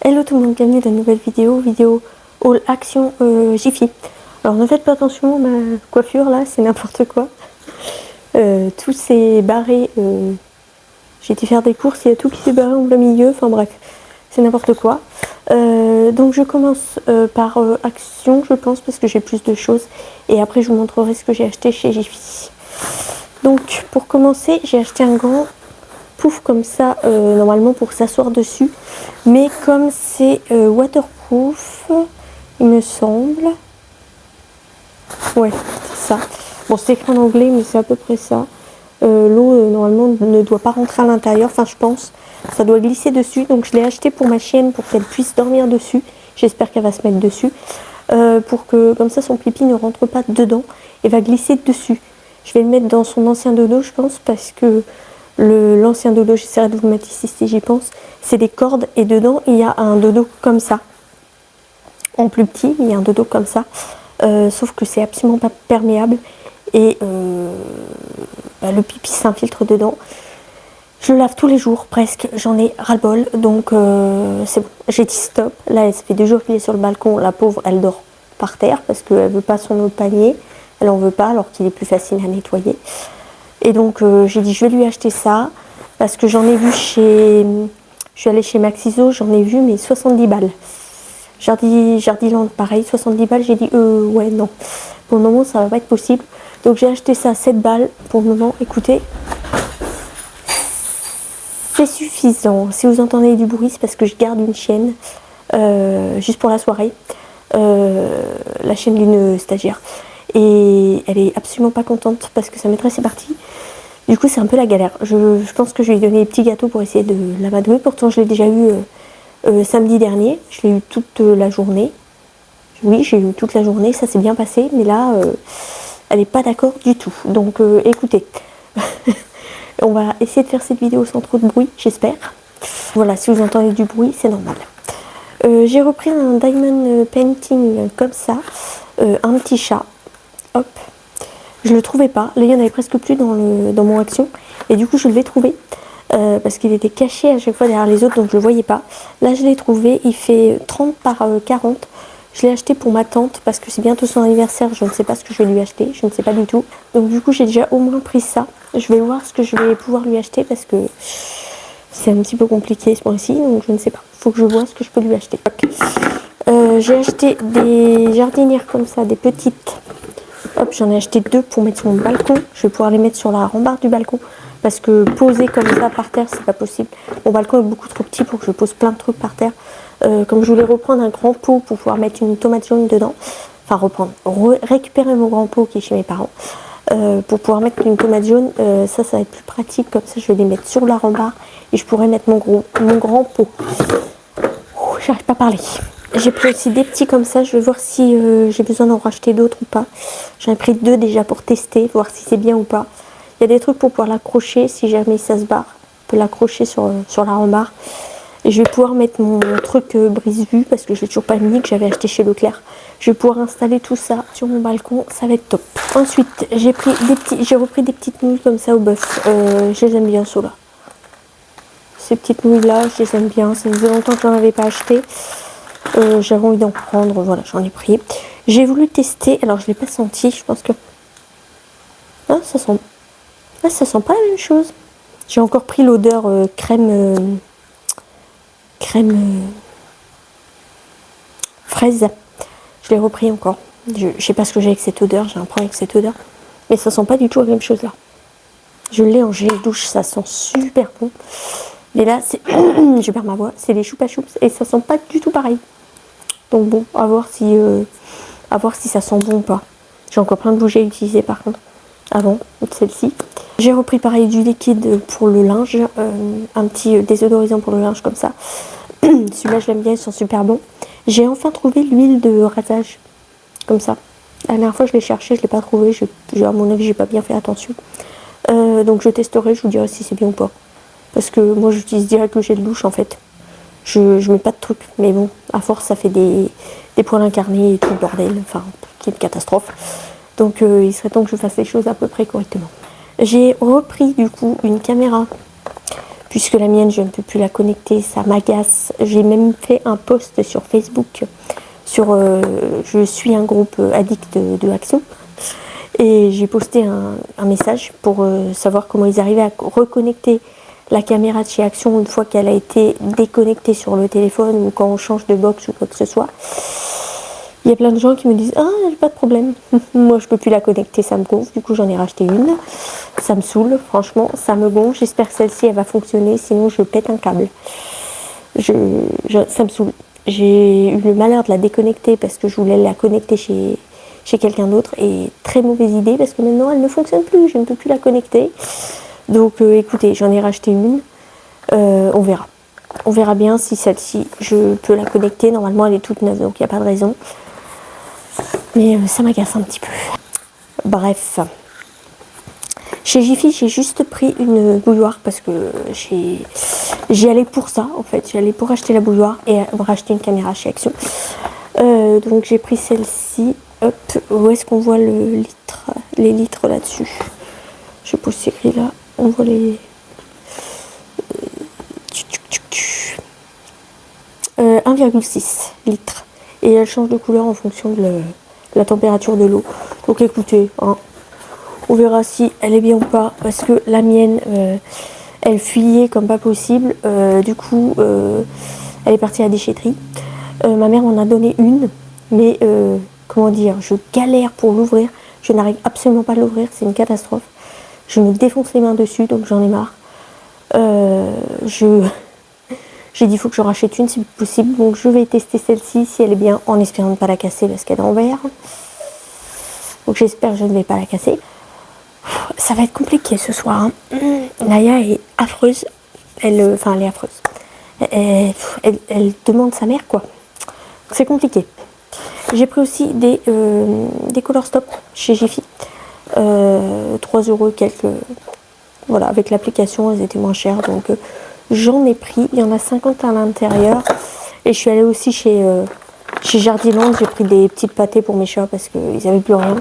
Hello tout le monde, bienvenue dans une nouvelle vidéo haul action Jiffy. Alors ne faites pas attention, ma coiffure là c'est n'importe quoi. Tout s'est barré, j'ai été faire des courses, il y a tout qui s'est barré en plein milieu, enfin bref, c'est n'importe quoi. Donc je commence par action je pense parce que j'ai plus de choses et après je vous montrerai ce que j'ai acheté chez Jiffy. Donc pour commencer j'ai acheté un grand pouf comme ça normalement pour s'asseoir dessus, mais comme c'est waterproof il me semble, ouais c'est ça, bon c'est écrit en anglais mais c'est à peu près ça. L'eau normalement ne doit pas rentrer à l'intérieur, enfin je pense, ça doit glisser dessus, donc je l'ai acheté pour ma chienne pour qu'elle puisse dormir dessus, j'espère qu'elle va se mettre dessus, pour que comme ça son pipi ne rentre pas dedans et va glisser dessus. Je vais le mettre dans son ancien dodo je pense, parce que l'ancien dodo, j'essaierai de vous le mettre ici si j'y pense, c'est des cordes et dedans il y a un dodo comme ça, en plus petit il y a un dodo comme ça, sauf que c'est absolument pas perméable et le pipi s'infiltre dedans. Je le lave tous les jours presque, j'en ai ras le bol, donc c'est bon, j'ai dit stop. Là ça fait 2 jours qu'il est sur le balcon, la pauvre elle dort par terre parce qu'elle veut pas son autre panier, elle en veut pas alors qu'il est plus facile à nettoyer. Et donc j'ai dit je vais lui acheter ça parce que j'en ai vu chez, je suis allée chez Maxiso, j'en ai vu mais 70 balles. Jardiland pareil, 70 balles, j'ai dit ouais non, pour le moment ça va pas être possible. Donc j'ai acheté ça 7 balles pour le moment, écoutez. C'est suffisant. Si vous entendez du bruit c'est parce que je garde une chienne juste pour la soirée, la chienne d'une stagiaire. Et elle est absolument pas contente parce que sa maîtresse est partie. Du coup c'est un peu la galère. Je pense que je vais lui donner des petits gâteaux pour essayer de l'amadouer. Pourtant je l'ai déjà eu samedi dernier. Je l'ai eu toute la journée. Oui, j'ai eu toute la journée, ça s'est bien passé. Mais là elle n'est pas d'accord du tout. Donc écoutez, on va essayer de faire cette vidéo sans trop de bruit, j'espère. Voilà, si vous entendez du bruit c'est normal. J'ai repris un diamond painting comme ça, un petit chat. Hop, je le trouvais pas, là il y en avait presque plus dans mon action et du coup je l'ai trouvé parce qu'il était caché à chaque fois derrière les autres donc je le voyais pas. Là je l'ai trouvé, il fait 30 par 40, je l'ai acheté pour ma tante parce que c'est bientôt son anniversaire, je ne sais pas ce que je vais lui acheter, je ne sais pas du tout. Donc du coup j'ai déjà au moins pris ça, je vais voir ce que je vais pouvoir lui acheter parce que c'est un petit peu compliqué ce mois-ci donc je ne sais pas, faut que je vois ce que je peux lui acheter. J'ai acheté des jardinières comme ça, des petites. Hop, j'en ai acheté 2 pour mettre sur mon balcon. Je vais pouvoir les mettre sur la rambarde du balcon parce que poser comme ça par terre c'est pas possible. Mon balcon est beaucoup trop petit pour que je pose plein de trucs par terre. Comme je voulais reprendre un grand pot pour pouvoir mettre une tomate jaune dedans, enfin récupérer mon grand pot qui est chez mes parents pour pouvoir mettre une tomate jaune, ça va être plus pratique. Comme ça je vais les mettre sur la rambarde et je pourrais mettre mon grand pot. J'arrive pas à parler. J'ai pris aussi des petits comme ça, je vais voir si j'ai besoin d'en racheter d'autres ou pas. J'en ai pris 2 déjà pour tester, voir si c'est bien ou pas. Il y a des trucs pour pouvoir l'accrocher, si jamais ça se barre, on peut l'accrocher sur la rambarde. Et je vais pouvoir mettre mon truc brise-vue, parce que je l'ai toujours pas mis, que j'avais acheté chez Leclerc. Je vais pouvoir installer tout ça sur mon balcon, ça va être top. Ensuite, j'ai repris des petites nouilles comme ça au bœuf. Je les aime bien ceux-là. Ces petites nouilles là, je les aime bien, ça faisait longtemps que j'en avais pas acheté. J'avais envie d'en prendre, voilà, j'en ai pris. J'ai voulu tester, alors je l'ai pas senti, je pense que ça sent pas la même chose. J'ai encore pris l'odeur crème fraise. Je l'ai repris encore. Je sais pas ce que j'ai avec cette odeur, j'ai un problème avec cette odeur, mais ça sent pas du tout la même chose là. Je l'ai en gel douche, ça sent super bon. Mais là, je perds ma voix, c'est les choupa choups et ça sent pas du tout pareil. Donc bon, à voir si ça sent bon ou pas. J'ai encore plein de bougies à utiliser par contre, avant celle-ci. J'ai repris pareil du liquide pour le linge, un petit désodorisant pour le linge comme ça. Celui-là je l'aime bien, ils sont super bons. J'ai enfin trouvé l'huile de rasage, comme ça. La dernière fois je l'ai cherché, je l'ai pas trouvé, à mon avis j'ai pas bien fait attention. Donc je testerai, je vous dirai si c'est bien ou pas. Parce que moi j'utilise direct le gel douche en fait. Je mets pas de trucs, mais bon, à force ça fait des poils incarnés et tout le bordel, enfin, qui est une catastrophe. Donc il serait temps que je fasse les choses à peu près correctement. J'ai repris du coup une caméra, puisque la mienne, je ne peux plus la connecter, ça m'agace. J'ai même fait un post sur Facebook, je suis un groupe addict de Action, et j'ai posté un message pour savoir comment ils arrivaient à reconnecter la caméra de chez Action une fois qu'elle a été déconnectée sur le téléphone ou quand on change de box ou quoi que ce soit. Il y a plein de gens qui me disent « Ah, j'ai pas de problème, moi je peux plus la connecter, ça me gonfle, du coup j'en ai racheté une. Ça me saoule, franchement, ça me gonfle, j'espère que celle-ci elle va fonctionner, sinon je pète un câble. Ça me saoule. J'ai eu le malheur de la déconnecter parce que je voulais la connecter chez quelqu'un d'autre, et très mauvaise idée parce que maintenant elle ne fonctionne plus, je ne peux plus la connecter. Donc écoutez, j'en ai racheté une, on verra. On verra bien si celle-ci, je peux la connecter. Normalement elle est toute neuve, donc il n'y a pas de raison. Mais ça m'agace un petit peu. Bref. Chez Jiffy, j'ai juste pris une bouilloire parce que j'y allais pour ça, en fait. J'y allais pour acheter la bouilloire et racheter une caméra chez Action. Donc j'ai pris celle-ci. Hop, où est-ce qu'on voit les litres là-dessus? Je suppose c'est écrit là. On voit les... 1,6 litres. Et elle change de couleur en fonction de la température de l'eau. Donc écoutez, hein, on verra si elle est bien ou pas, parce que la mienne, elle fuyait comme pas possible. Du coup, elle est partie à la déchetterie. Ma mère m'en a donné une, mais comment dire, je galère pour l'ouvrir. Je n'arrive absolument pas à l'ouvrir, c'est une catastrophe. Je me défonce les mains dessus, donc j'en ai marre. J'ai dit il faut que j'en rachète une si possible, donc je vais tester celle-ci si elle est bien, en espérant ne pas la casser parce qu'elle est en verre. Donc j'espère que je ne vais pas la casser. Ça va être compliqué ce soir, hein. Naya est affreuse. Elle est affreuse. Elle demande sa mère, quoi. C'est compliqué. J'ai pris aussi des Color Stop chez Jiffy. 3 € et quelques. Voilà, avec l'application, elles étaient moins chères. Donc j'en ai pris. Il y en a 50 à l'intérieur. Et je suis allée aussi chez Jardiland. J'ai pris des petites pâtées pour mes chats parce qu'ils n'avaient plus rien.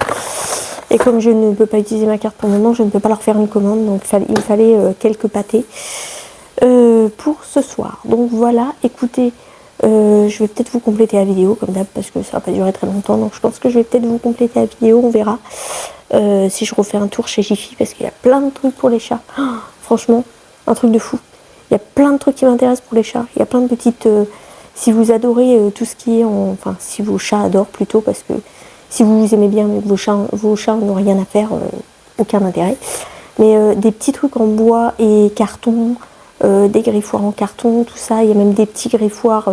Et comme je ne peux pas utiliser ma carte pour le moment, je ne peux pas leur faire une commande. Donc il me fallait quelques pâtés pour ce soir. Donc voilà, écoutez, je vais peut-être vous compléter la vidéo comme d'hab parce que ça va pas durer très longtemps. Donc je pense que je vais peut-être vous compléter la vidéo, on verra. Si je refais un tour chez Jiffy parce qu'il y a plein de trucs pour les chats. Oh, franchement, un truc de fou. Il y a plein de trucs qui m'intéressent pour les chats. Il y a plein de petites... si vous adorez tout ce qui est enfin, si vos chats adorent plutôt, parce que si vous aimez bien mais que vos chats n'ont rien à faire, aucun intérêt. Mais des petits trucs en bois et carton, des griffoirs en carton, tout ça. Il y a même des petits griffoirs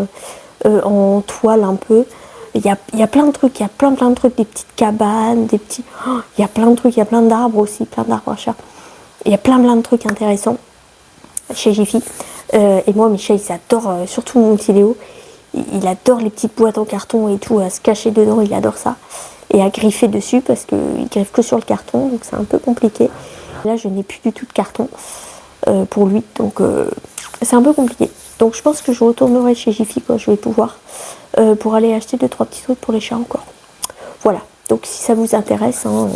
en toile un peu. Il y a plein de trucs, il y a plein de trucs, des petites cabanes, des petits... Oh, il y a plein de trucs, il y a plein d'arbres aussi, plein d'arbres à chat. Il y a plein de trucs intéressants chez Jiffy. Et moi, mes chats, ils adorent, surtout mon petit Léo, il adore les petites boîtes en carton et tout, à se cacher dedans, il adore ça. Et à griffer dessus, parce qu'il griffe que sur le carton, donc c'est un peu compliqué. Là, je n'ai plus du tout de carton pour lui, donc c'est un peu compliqué. Donc je pense que je retournerai chez Jiffy quand je vais pouvoir, pour aller acheter 2-3 petits trucs pour les chats encore. Voilà, donc si ça vous intéresse, hein,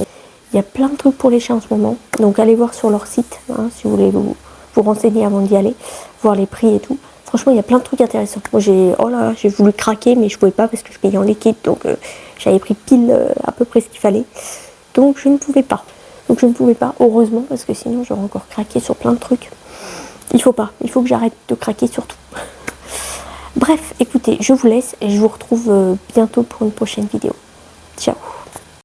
il y a plein de trucs pour les chats en ce moment. Donc allez voir sur leur site, hein, si vous voulez vous renseigner avant d'y aller, voir les prix et tout. Franchement, il y a plein de trucs intéressants. Moi, j'ai voulu craquer, mais je pouvais pas parce que je payais en liquide. Donc, j'avais pris pile à peu près ce qu'il fallait. Donc, je ne pouvais pas. Heureusement, parce que sinon, j'aurais encore craqué sur plein de trucs. Il faut pas. Il faut que j'arrête de craquer surtout. Bref, écoutez, je vous laisse et je vous retrouve bientôt pour une prochaine vidéo. Ciao.